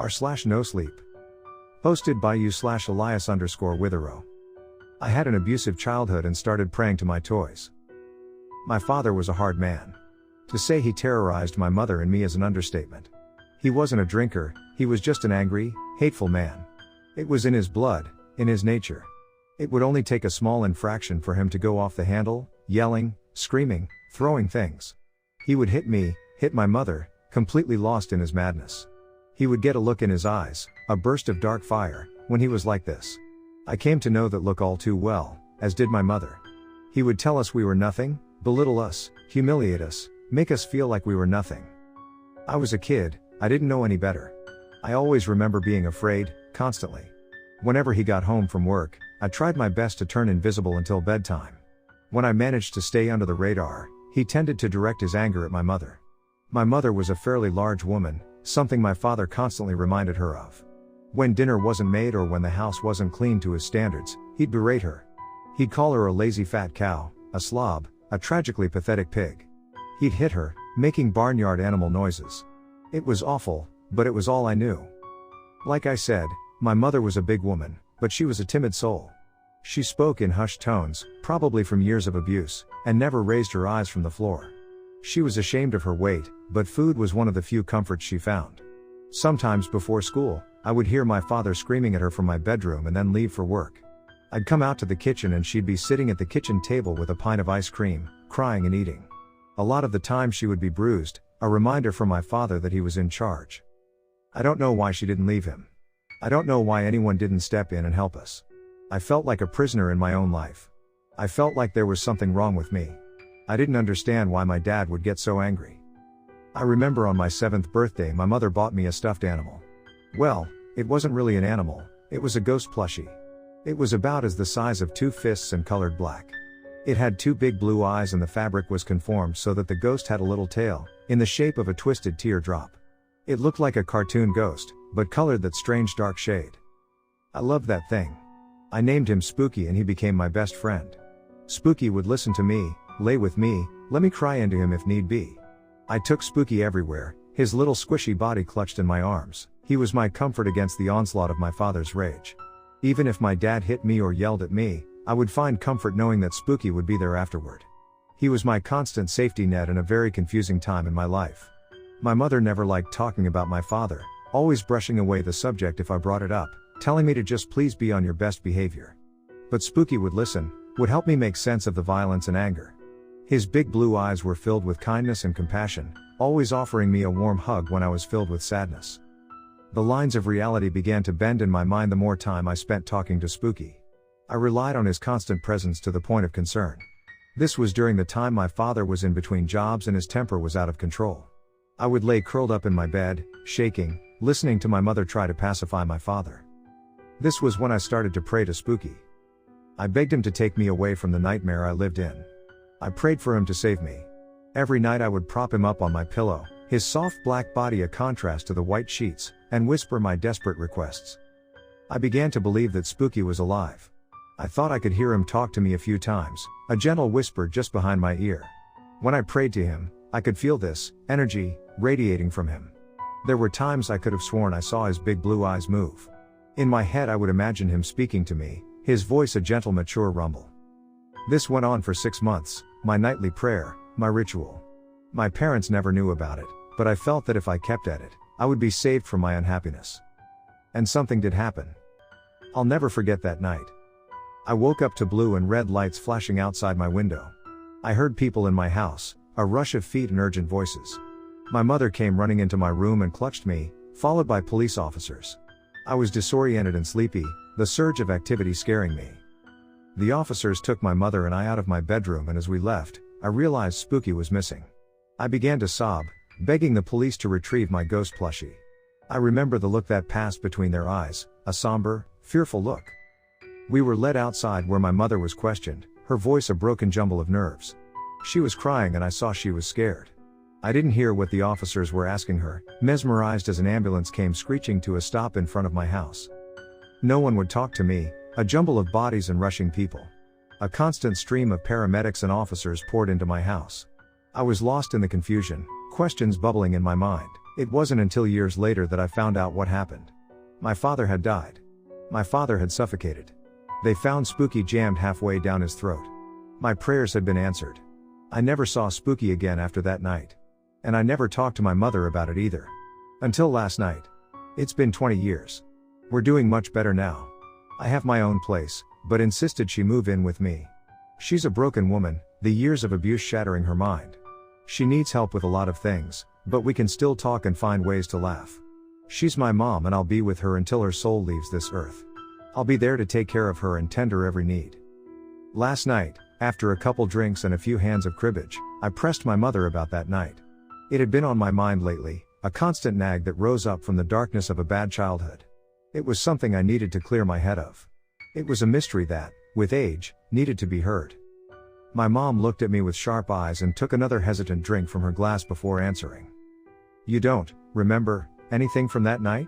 r/nosleep. Posted by u/Elias_Withero. I had an abusive childhood and started praying to my toys. My father was a hard man. To say he terrorized my mother and me is an understatement. He wasn't a drinker, he was just an angry, hateful man. It was in his blood, in his nature. It would only take a small infraction for him to go off the handle, yelling, screaming, throwing things. He would hit me, hit my mother, completely lost in his madness. He would get a look in his eyes, a burst of dark fire, when he was like this. I came to know that look all too well, as did my mother. He would tell us we were nothing, belittle us, humiliate us, make us feel like we were nothing. I was a kid, I didn't know any better. I always remember being afraid, constantly. Whenever he got home from work, I tried my best to turn invisible until bedtime. When I managed to stay under the radar, he tended to direct his anger at my mother. My mother was a fairly large woman, something my father constantly reminded her of. When dinner wasn't made or when the house wasn't clean to his standards, he'd berate her. He'd call her a lazy fat cow, a slob, a tragically pathetic pig. He'd hit her, making barnyard animal noises. It was awful, but it was all I knew. Like I said, my mother was a big woman, but she was a timid soul. She spoke in hushed tones, probably from years of abuse, and never raised her eyes from the floor. She was ashamed of her weight, but food was one of the few comforts she found. Sometimes before school, I would hear my father screaming at her from my bedroom and then leave for work. I'd come out to the kitchen and she'd be sitting at the kitchen table with a pint of ice cream, crying and eating. A lot of the time she would be bruised, a reminder from my father that he was in charge. I don't know why she didn't leave him. I don't know why anyone didn't step in and help us. I felt like a prisoner in my own life. I felt like there was something wrong with me. I didn't understand why my dad would get so angry. I remember on my 7th birthday my mother bought me a stuffed animal. Well, it wasn't really an animal, it was a ghost plushie. It was about as the size of 2 fists and colored black. It had 2 big blue eyes and the fabric was conformed so that the ghost had a little tail, in the shape of a twisted teardrop. It looked like a cartoon ghost, but colored that strange dark shade. I loved that thing. I named him Spooky and he became my best friend. Spooky would listen to me, lay with me, let me cry into him if need be. I took Spooky everywhere, his little squishy body clutched in my arms. He was my comfort against the onslaught of my father's rage. Even if my dad hit me or yelled at me, I would find comfort knowing that Spooky would be there afterward. He was my constant safety net in a very confusing time in my life. My mother never liked talking about my father, always brushing away the subject if I brought it up, telling me to just please be on your best behavior. But Spooky would listen, would help me make sense of the violence and anger. His big blue eyes were filled with kindness and compassion, always offering me a warm hug when I was filled with sadness. The lines of reality began to bend in my mind the more time I spent talking to Spooky. I relied on his constant presence to the point of concern. This was during the time my father was in between jobs and his temper was out of control. I would lay curled up in my bed, shaking, listening to my mother try to pacify my father. This was when I started to pray to Spooky. I begged him to take me away from the nightmare I lived in. I prayed for him to save me. Every night I would prop him up on my pillow, his soft black body a contrast to the white sheets, and whisper my desperate requests. I began to believe that Spooky was alive. I thought I could hear him talk to me a few times, a gentle whisper just behind my ear. When I prayed to him, I could feel this energy radiating from him. There were times I could have sworn I saw his big blue eyes move. In my head I would imagine him speaking to me, his voice a gentle mature rumble. This went on for 6 months, my nightly prayer, my ritual. My parents never knew about it, but I felt that if I kept at it, I would be saved from my unhappiness. And something did happen. I'll never forget that night. I woke up to blue and red lights flashing outside my window. I heard people in my house, a rush of feet and urgent voices. My mother came running into my room and clutched me, followed by police officers. I was disoriented and sleepy, the surge of activity scaring me. The officers took my mother and I out of my bedroom, and as we left, I realized Spooky was missing. I began to sob, begging the police to retrieve my ghost plushie. I remember the look that passed between their eyes, a somber, fearful look. We were led outside where my mother was questioned, her voice a broken jumble of nerves. She was crying and I saw she was scared. I didn't hear what the officers were asking her, mesmerized as an ambulance came screeching to a stop in front of my house. No one would talk to me, a jumble of bodies and rushing people. A constant stream of paramedics and officers poured into my house. I was lost in the confusion, questions bubbling in my mind. It wasn't until years later that I found out what happened. My father had died. My father had suffocated. They found Spooky jammed halfway down his throat. My prayers had been answered. I never saw Spooky again after that night. And I never talked to my mother about it either. Until last night. It's been 20 years. We're doing much better now. I have my own place, but insisted she move in with me. She's a broken woman, the years of abuse shattering her mind. She needs help with a lot of things, but we can still talk and find ways to laugh. She's my mom and I'll be with her until her soul leaves this earth. I'll be there to take care of her and tend her every need. Last night, after a couple drinks and a few hands of cribbage, I pressed my mother about that night. It had been on my mind lately, a constant nag that rose up from the darkness of a bad childhood. It was something I needed to clear my head of. It was a mystery that, with age, needed to be heard. My mom looked at me with sharp eyes and took another hesitant drink from her glass before answering. "You don't remember anything from that night?"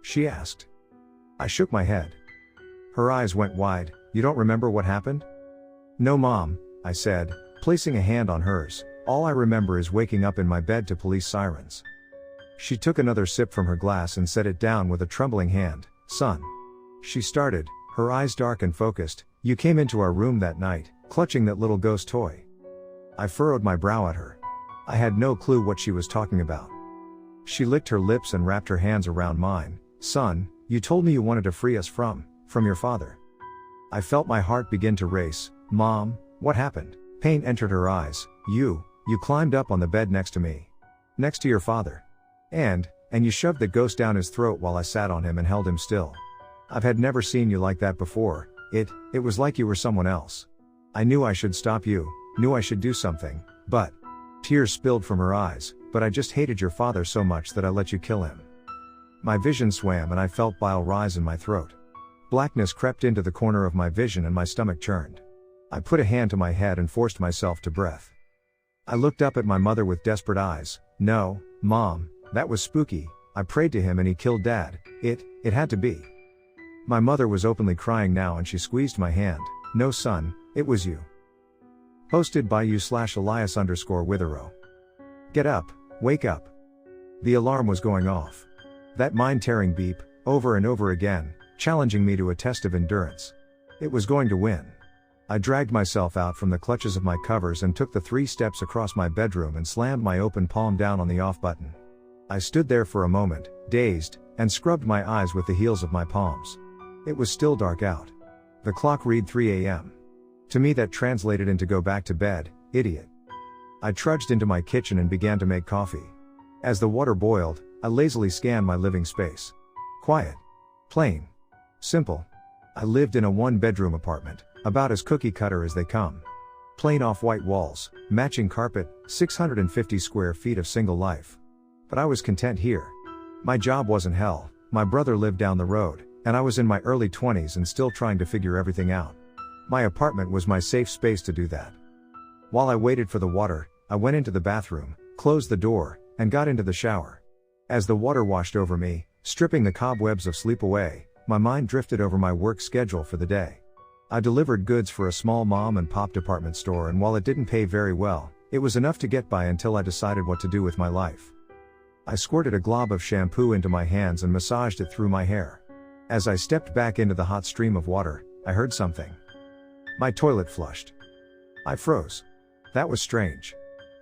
she asked. I shook my head. Her eyes went wide. "You don't remember what happened?" "No, Mom," I said, placing a hand on hers. "All I remember is waking up in my bed to police sirens." She took another sip from her glass and set it down with a trembling hand. "Son," she started, her eyes dark and focused, "you came into our room that night, clutching that little ghost toy." I furrowed my brow at her. I had no clue what she was talking about. She licked her lips and wrapped her hands around mine. "Son, you told me you wanted to free us from your father." I felt my heart begin to race. "Mom, what happened?" Pain entered her eyes. You climbed up on the bed next to me. Next to your father. And you shoved the ghost down his throat while I sat on him and held him still. I've had never seen you like that before. It was like you were someone else. I knew I should stop you, knew I should do something, but..." Tears spilled from her eyes. "But I just hated your father so much that I let you kill him." My vision swam and I felt bile rise in my throat. Blackness crept into the corner of my vision and my stomach churned. I put a hand to my head and forced myself to breath. I looked up at my mother with desperate eyes. "No, Mom, that was Spooky. I prayed to him and he killed Dad. It had to be." My mother was openly crying now and she squeezed my hand. "No, son, it was you." Posted by you/Elias_Withero. Get up, wake up. The alarm was going off. That mind-tearing beep, over and over again, challenging me to a test of endurance. It was going to win. I dragged myself out from the clutches of my covers and took the 3 steps across my bedroom and slammed my open palm down on the off button. I stood there for a moment, dazed, and scrubbed my eyes with the heels of my palms. It was still dark out. The clock read 3 a.m. To me that translated into "go back to bed, idiot." I trudged into my kitchen and began to make coffee. As the water boiled, I lazily scanned my living space. Quiet. Plain. Simple. I lived in a 1-bedroom apartment, about as cookie cutter as they come. Plain off-white walls, matching carpet, 650 square feet of single life. But I was content here. My job wasn't hell, my brother lived down the road, and I was in my early 20s and still trying to figure everything out. My apartment was my safe space to do that. While I waited for the water, I went into the bathroom, closed the door, and got into the shower. As the water washed over me, stripping the cobwebs of sleep away, my mind drifted over my work schedule for the day. I delivered goods for a small mom and pop department store, and while it didn't pay very well, it was enough to get by until I decided what to do with my life. I squirted a glob of shampoo into my hands and massaged it through my hair. As I stepped back into the hot stream of water, I heard something. My toilet flushed. I froze. That was strange.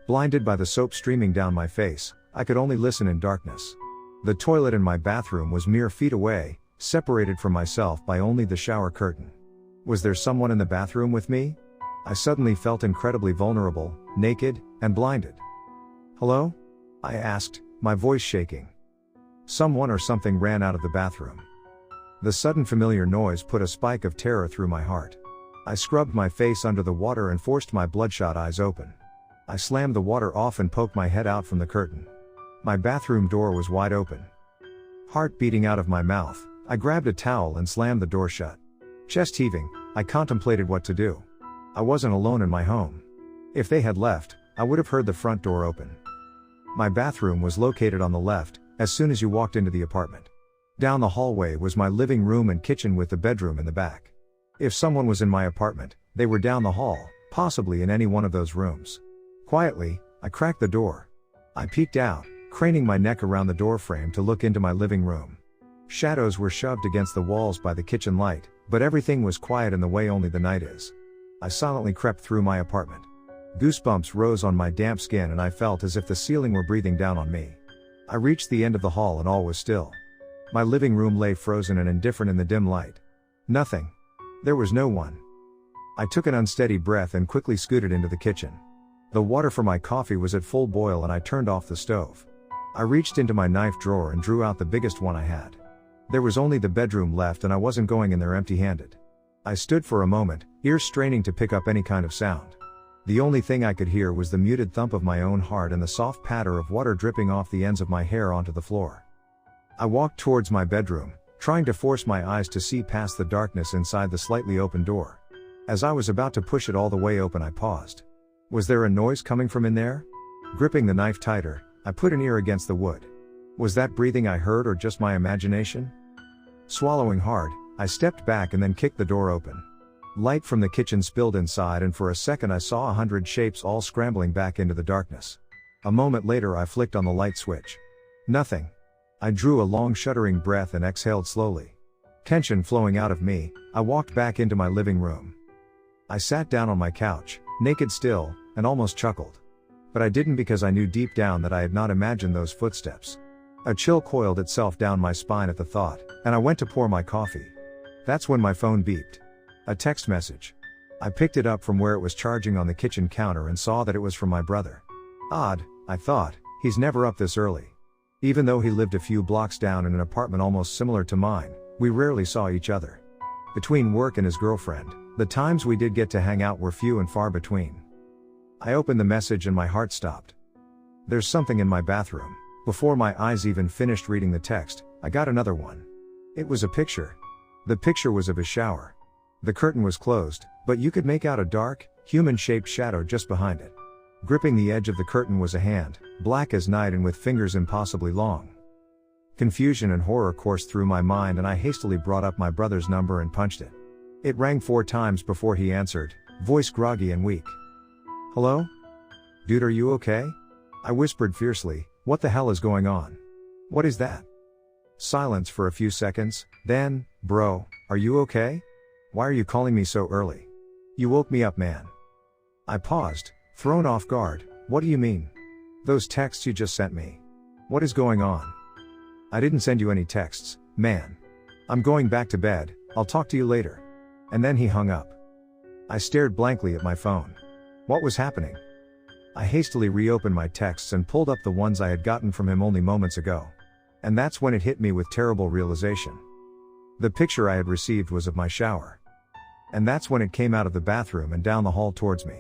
Blinded by the soap streaming down my face, I could only listen in darkness. The toilet in my bathroom was mere feet away, separated from myself by only the shower curtain. Was there someone in the bathroom with me? I suddenly felt incredibly vulnerable, naked, and blinded. "Hello?" I asked, my voice shaking. Someone or something ran out of the bathroom. The sudden familiar noise put a spike of terror through my heart. I scrubbed my face under the water and forced my bloodshot eyes open. I slammed the water off and poked my head out from the curtain. My bathroom door was wide open. Heart beating out of my mouth, I grabbed a towel and slammed the door shut. Chest heaving, I contemplated what to do. I wasn't alone in my home. If they had left, I would have heard the front door open. My bathroom was located on the left, as soon as you walked into the apartment. Down the hallway was my living room and kitchen with the bedroom in the back. If someone was in my apartment, they were down the hall, possibly in any one of those rooms. Quietly, I cracked the door. I peeked out, craning my neck around the doorframe to look into my living room. Shadows were shoved against the walls by the kitchen light, but everything was quiet in the way only the night is. I silently crept through my apartment. Goosebumps rose on my damp skin and I felt as if the ceiling were breathing down on me. I reached the end of the hall and all was still. My living room lay frozen and indifferent in the dim light. Nothing. There was no one. I took an unsteady breath and quickly scooted into the kitchen. The water for my coffee was at full boil and I turned off the stove. I reached into my knife drawer and drew out the biggest one I had. There was only the bedroom left and I wasn't going in there empty-handed. I stood for a moment, ears straining to pick up any kind of sound. The only thing I could hear was the muted thump of my own heart and the soft patter of water dripping off the ends of my hair onto the floor. I walked towards my bedroom, trying to force my eyes to see past the darkness inside the slightly open door. As I was about to push it all the way open, I paused. Was there a noise coming from in there? Gripping the knife tighter, I put an ear against the wood. Was that breathing I heard or just my imagination? Swallowing hard, I stepped back and then kicked the door open. Light from the kitchen spilled inside and for a second I saw 100 shapes all scrambling back into the darkness. A moment later I flicked on the light switch. Nothing. I drew a long shuddering breath and exhaled slowly. Tension flowing out of me, I walked back into my living room. I sat down on my couch, naked still, and almost chuckled. But I didn't because I knew deep down that I had not imagined those footsteps. A chill coiled itself down my spine at the thought, and I went to pour my coffee. That's when my phone beeped. A text message. I picked it up from where it was charging on the kitchen counter and saw that it was from my brother. Odd, I thought, he's never up this early. Even though he lived a few blocks down in an apartment almost similar to mine, we rarely saw each other. Between work and his girlfriend, the times we did get to hang out were few and far between. I opened the message and my heart stopped. There's something in my bathroom. Before my eyes even finished reading the text, I got another one. It was a picture. The picture was of a shower. The curtain was closed, but you could make out a dark, human-shaped shadow just behind it. Gripping the edge of the curtain was a hand, black as night and with fingers impossibly long. Confusion and horror coursed through my mind and I hastily brought up my brother's number and punched it. It rang 4 times before he answered, voice groggy and weak. Hello? Dude, are you okay? I whispered fiercely, what the hell is going on? What is that? Silence for a few seconds, then, bro, are you okay? Why are you calling me so early? You woke me up, man. I paused, thrown off guard. What do you mean? Those texts you just sent me. What is going on? I didn't send you any texts, man. I'm going back to bed, I'll talk to you later. And then he hung up. I stared blankly at my phone. What was happening? I hastily reopened my texts and pulled up the ones I had gotten from him only moments ago. And that's when it hit me with terrible realization. The picture I had received was of my shower. And that's when it came out of the bathroom and down the hall towards me.